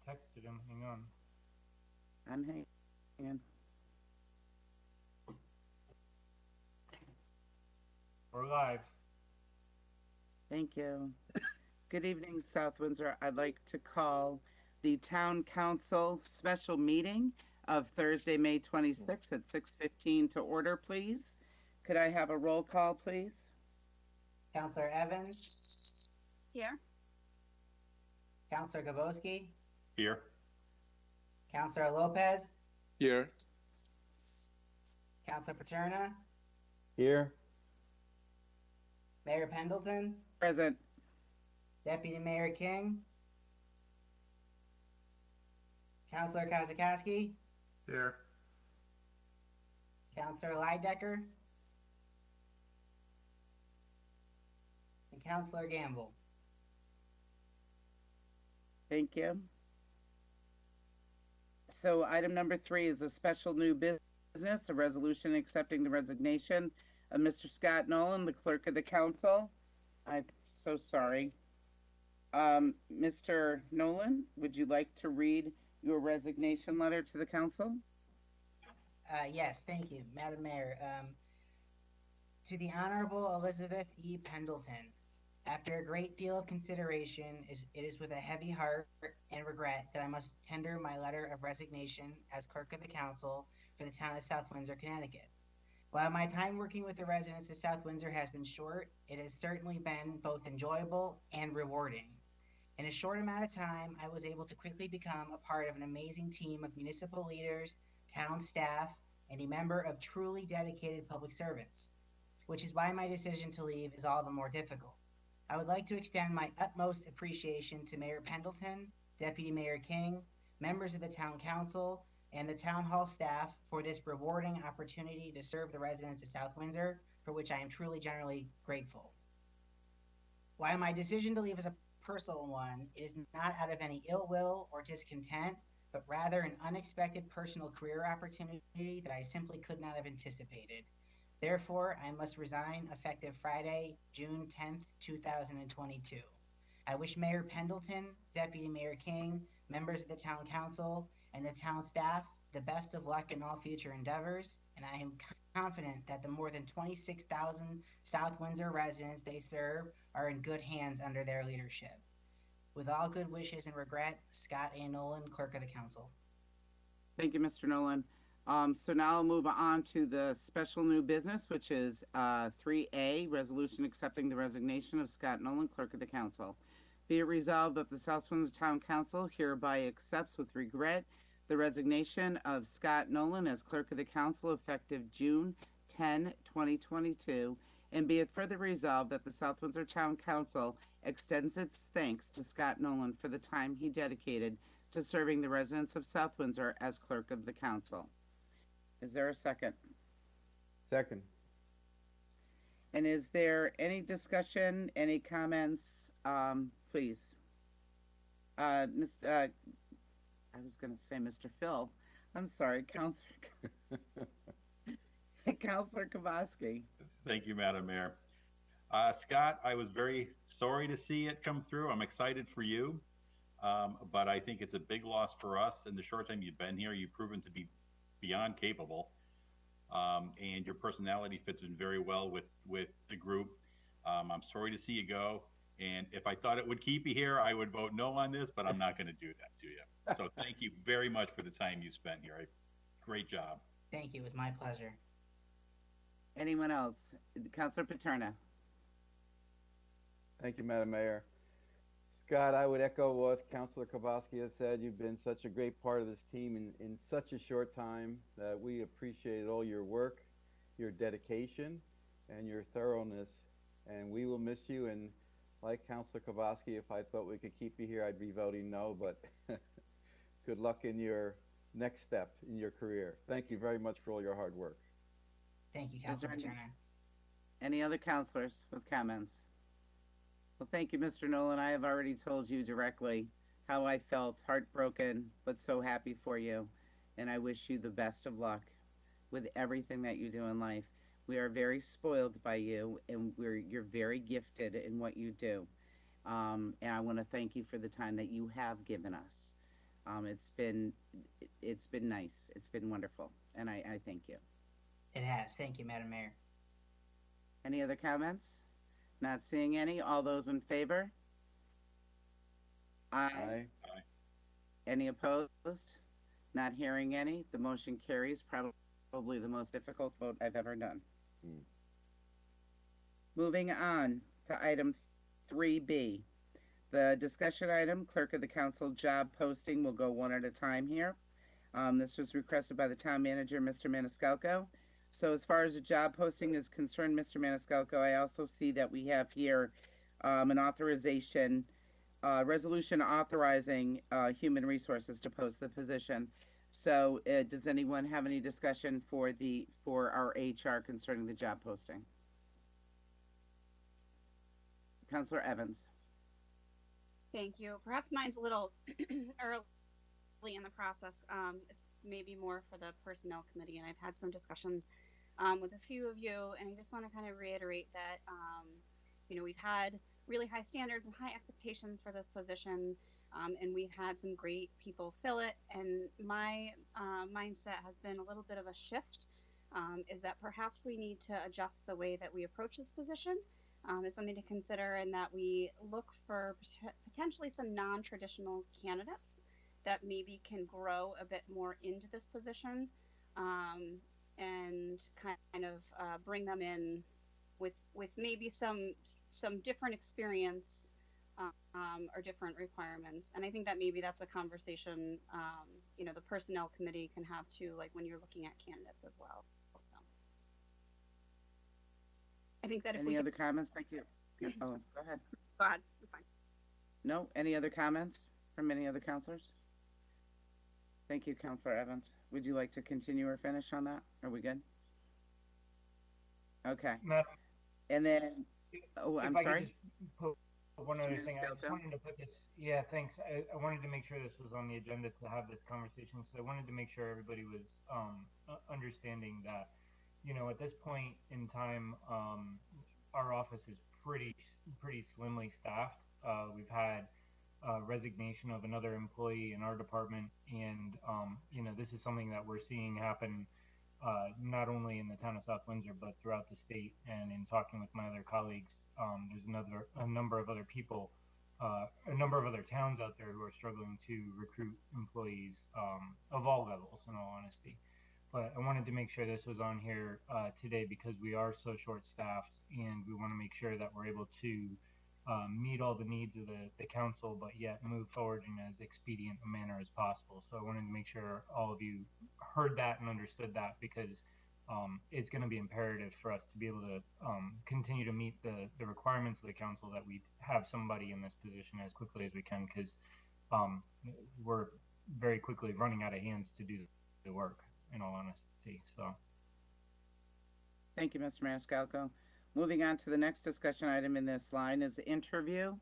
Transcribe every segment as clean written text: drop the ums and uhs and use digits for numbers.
texted him. Hang on. I'm hanging. We're live. Thank you. Good evening, South Windsor. I'd like to call the Town Council special meeting of Thursday, May 26th at 6:15 to order, please. Could I have a roll call, please? Counselor Evans, Here. Counselor Gabowski, Here. Counselor Lopez, Here. Counselor Paterna, Here. Mayor Pendleton, Present. Deputy Mayor King, Counselor Kazakowski, Here. Counselor Leidecker, and Counselor Gamble. Thank you. So item number 3 is a special new business, a resolution accepting the resignation of Mr. Scott Nolan, the clerk of the council. I'm so sorry. Mr. Nolan, would you like to read your resignation letter to the council? Yes, thank you, Madam Mayor. To the Honorable Elizabeth E. Pendleton, after a great deal of consideration, it is with a heavy heart and regret that I must tender my letter of resignation as clerk of the council for the town of South Windsor, Connecticut. While my time working with the residents of South Windsor has been short, it has certainly been both enjoyable and rewarding. In a short amount of time, I was able to quickly become a part of an amazing team of municipal leaders, town staff, and a member of truly dedicated public servants, which is why my decision to leave is all the more difficult. I would like to extend my utmost appreciation to Mayor Pendleton, Deputy Mayor King, members of the Town Council, and the Town Hall staff for this rewarding opportunity to serve the residents of South Windsor, for which I am truly genuinely grateful. While my decision to leave is a personal one, it is not out of any ill will or discontent, but rather an unexpected personal career opportunity that I simply could not have anticipated. Therefore, I must resign effective Friday, June 10th, 2022. I wish Mayor Pendleton, Deputy Mayor King, members of the Town Council, and the town staff the best of luck in all future endeavors, and I am confident that the more than 26,000 South Windsor residents they serve are in good hands under their leadership. With all good wishes and regret, Scott A. Nolan, Clerk of the Council. Thank you, Mr. Nolan. So now I'll move on to the special new business, which is 3A, resolution accepting the resignation of Scott Nolan, Clerk of the Council. Be it resolved that the South Windsor Town Council hereby accepts with regret the resignation of Scott Nolan as Clerk of the Council effective June 10, 2022, and be it further resolved that the South Windsor Town Council extends its thanks to Scott Nolan for the time he dedicated to serving the residents of South Windsor as Clerk of the Council. Is there a second? Second. And is there any discussion, any comments? Please. I was going to say Mr. Phil. I'm sorry, Counselor Kowalski. Thank you, Madam Mayor. Scott, I was very sorry to see it come through. I'm excited for you. But I think it's a big loss for us. In the short time you've been here, you've proven to be beyond capable. And your personality fits in very well with the group. I'm sorry to see you go. And if I thought it would keep you here, I would vote no on this, but I'm not going to do that to you. So thank you very much for the time you spent here. Great job. Thank you. It was my pleasure. Anyone else? Counselor Paterna. Thank you, Madam Mayor. Scott, I would echo what Councilor Kowalski has said. You've been such a great part of this team in such a short time that we appreciated all your work, your dedication, and your thoroughness. And we will miss you. And like Councilor Kowalski, if I thought we could keep you here, I'd be voting no, but good luck in your next step in your career. Thank you very much for all your hard work. Thank you, Councilor Paterna. Any other counselors with comments? Well, thank you, Mr. Nolan. I have already told you directly how I felt, heartbroken, but so happy for you. And I wish you the best of luck with everything that you do in life. We are very spoiled by you, and you're very gifted in what you do. And I want to thank you for the time that you have given us. It's been nice. It's been wonderful, and I thank you. It has. Thank you, Madam Mayor. Any other comments? Not seeing any. All those in favor? Aye. Aye. Any opposed? Not hearing any. The motion carries. Probably the most difficult vote I've ever done. Moving on to item 3B. The discussion item, Clerk of the Council job posting, will go one at a time here. This was requested by the Town Manager, Mr. Maniscalco. So as far as the job posting is concerned, Mr. Maniscalco, I also see that we have here an authorization, resolution authorizing Human Resources to post the position. So does anyone have any discussion for our HR concerning the job posting? Councilor Evans. Thank you. Perhaps mine's a little early in the process. It's maybe more for the Personnel Committee, and I've had some discussions with a few of you, and I just want to kind of reiterate that, we've had really high standards and high expectations for this position, and we've had some great people fill it, and my mindset has been a little bit of a shift, is that perhaps we need to adjust the way that we approach this position. Is something to consider, and that we look for potentially some non-traditional candidates that maybe can grow a bit more into this position, and kind of bring them in with maybe some different experience or different requirements. And I think that maybe that's a conversation the Personnel Committee can have too, like when you're looking at candidates as well. I think that if Any other comments? Thank you. Oh, go ahead. Go ahead. It's fine. No? Any other comments from any other counselors? Thank you, Councilor Evans. Would you like to continue or finish on that? Are we good? Okay. Madam, And then, I'm if I could sorry? just put one other Mr. thing. I just Maniscalco? wanted to put this. Yeah, thanks. I wanted to make sure this was on the agenda to have this conversation. So I wanted to make sure everybody was understanding that, at this point in time, our office is pretty slimly staffed. We've had resignation of another employee in our department, and this is something that we're seeing happen not only in the town of South Windsor but throughout the state. And in talking with my other colleagues, there's a number of other people, a number of other towns out there who are struggling to recruit employees of all levels, in all honesty. But I wanted to make sure this was on here today because we are so short-staffed, and we want to make sure that we're able to meet all the needs of the council, but yet move forward in as expedient a manner as possible. So I wanted to make sure all of you heard that and understood that, because it's going to be imperative for us to be able to continue to meet the requirements of the council, that we have somebody in this position as quickly as we can, because we're very quickly running out of hands to do the work, in all honesty. So Thank you, Mr. Maniscalco. Moving on to the next discussion item in this line is the interview.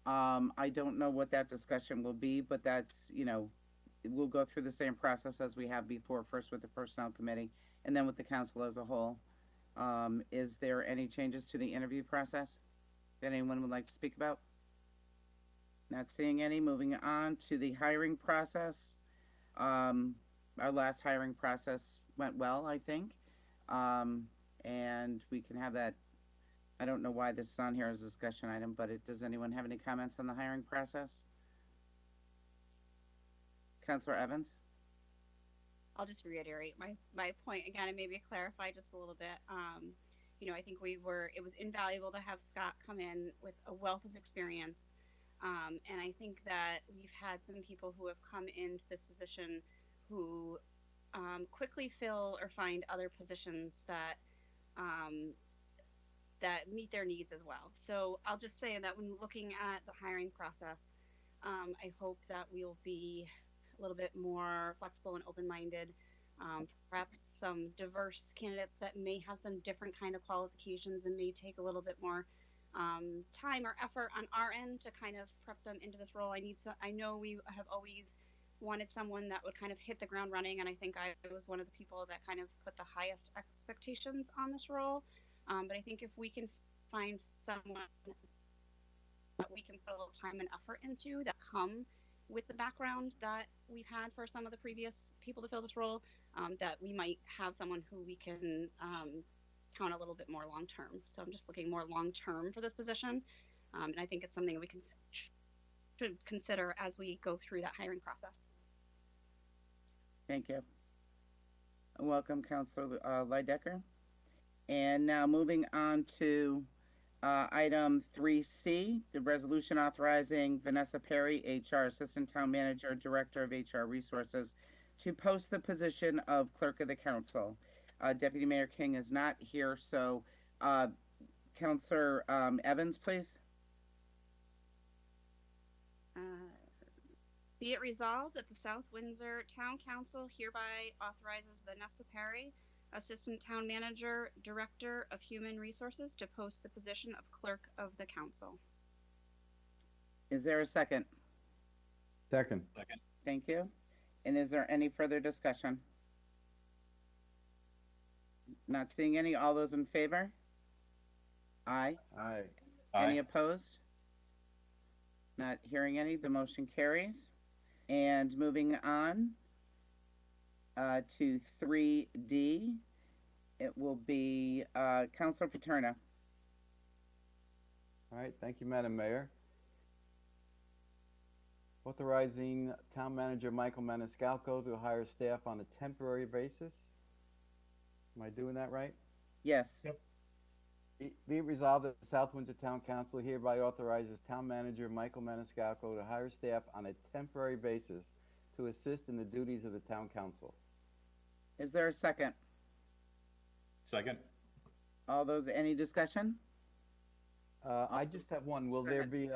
I don't know what that discussion will be, but that's, we'll go through the same process as we have before, first with the Personnel Committee and then with the council as a whole. Is there any changes to the interview process that anyone would like to speak about? Not seeing any. Moving on to the hiring process. Our last hiring process went well, I think. And we can have that. I don't know why this is on here as a discussion item, but does anyone have any comments on the hiring process? Councilor Evans? I'll just reiterate my point again and maybe clarify just a little bit. I think it was invaluable to have Scott come in with a wealth of experience. And I think that we've had some people who have come into this position who quickly fill or find other positions that meet their needs as well. So I'll just say that when looking at the hiring process, I hope that we'll be a little bit more flexible and open-minded, perhaps some diverse candidates that may have some different kind of qualifications and may take a little bit more time or effort on our end to kind of prep them into this role. I know we have always wanted someone that would kind of hit the ground running, and I think I was one of the people that kind of put the highest expectations on this role. But I think if we can find someone that we can put a little time and effort into, that come with the background that we've had for some of the previous people to fill this role, that we might have someone who we can count a little bit more long term. So I'm just looking more long term for this position, and I think it's something we should consider as we go through that hiring process. Thank you. Welcome, Councilor Lydecker. And now moving on to item 3C, the resolution authorizing Vanessa Perry, HR Assistant Town Manager, Director of HR Resources, to post the position of Clerk of the Council. Deputy Mayor King is not here, so Councilor Evans, please. Be it resolved that the South Windsor Town Council hereby authorizes Vanessa Perry, Assistant Town Manager, Director of Human Resources, to post the position of Clerk of the Council. Is there a second? Second. Second. Thank you. And is there any further discussion? Not seeing any. All those in favor? Aye. Aye. Any opposed? Not hearing any. The motion carries. And moving on to 3D, it will be Councilor Paterna. All right, thank you, Madam Mayor. Authorizing Town Manager Michael Maniscalco to hire staff on a temporary basis. Am I doing that right? Yes. Yep. Be it resolved that the South Windsor Town Council hereby authorizes Town Manager Michael Maniscalco to hire staff on a temporary basis to assist in the duties of the Town Council. Is there a second? Second. All those, any discussion? I just have one. Will there be,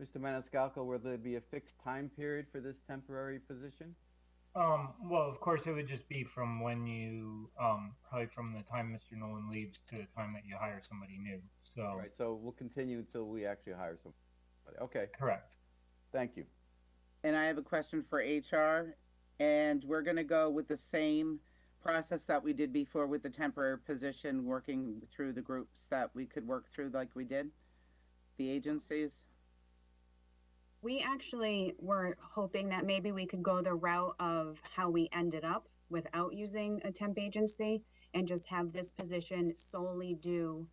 Mr. Maniscalco, will there be a fixed time period for this temporary position? Well, of course, it would just be from when you, probably from the time Mr. Nolan leaves to the time that you hire somebody new. So, All right, so we'll continue until we actually hire somebody. Okay, correct. thank you. And I have a question for HR, and we're going to go with the same process that we did before with the temporary position, working through the groups that we could work through like we did, the agencies. We actually were hoping that maybe we could go the route of how we ended up without using a temp agency and just have this position solely do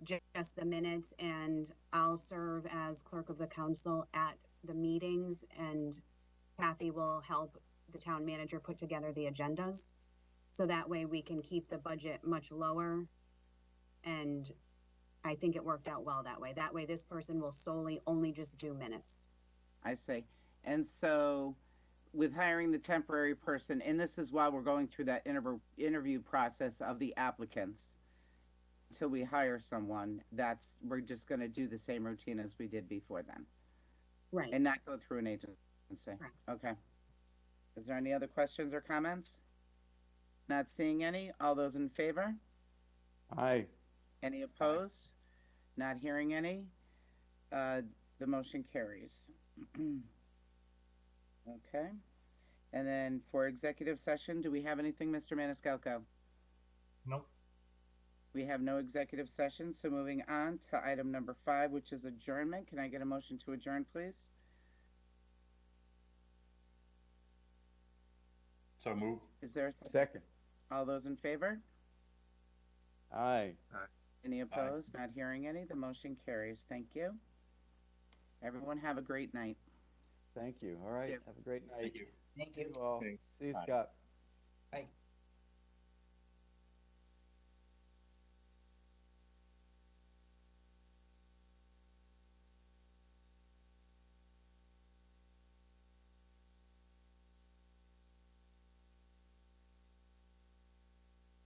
just the minutes, and I'll serve as clerk of the council at the meetings, and Kathy will help the town manager put together the agendas. So that way we can keep the budget much lower. And I think it worked out well that way. That way this person will solely only just do minutes. I see. And so with hiring the temporary person, and this is while we're going through that interview process of the applicants, until we hire someone, we're just going to do the same routine as we did before then. Right. And not go through an agency. Correct. Okay. Is there any other questions or comments? Not seeing any. All those in favor? Aye. Any opposed? Not hearing any. The motion carries. Okay. And then for executive session, do we have anything, Mr. Maniscalco? Nope. We have no executive session, so moving on to item number 5, which is adjournment. Can I get a motion to adjourn, please? So move. Is there a second? Second. All those in favor? Aye. Any opposed? Not hearing any. The motion carries. Thank you. Everyone have a great night. Thank you. All right, Thank you. have a great night. Thank you. Thank you. all. Thanks. See you, Bye. Scott. Bye.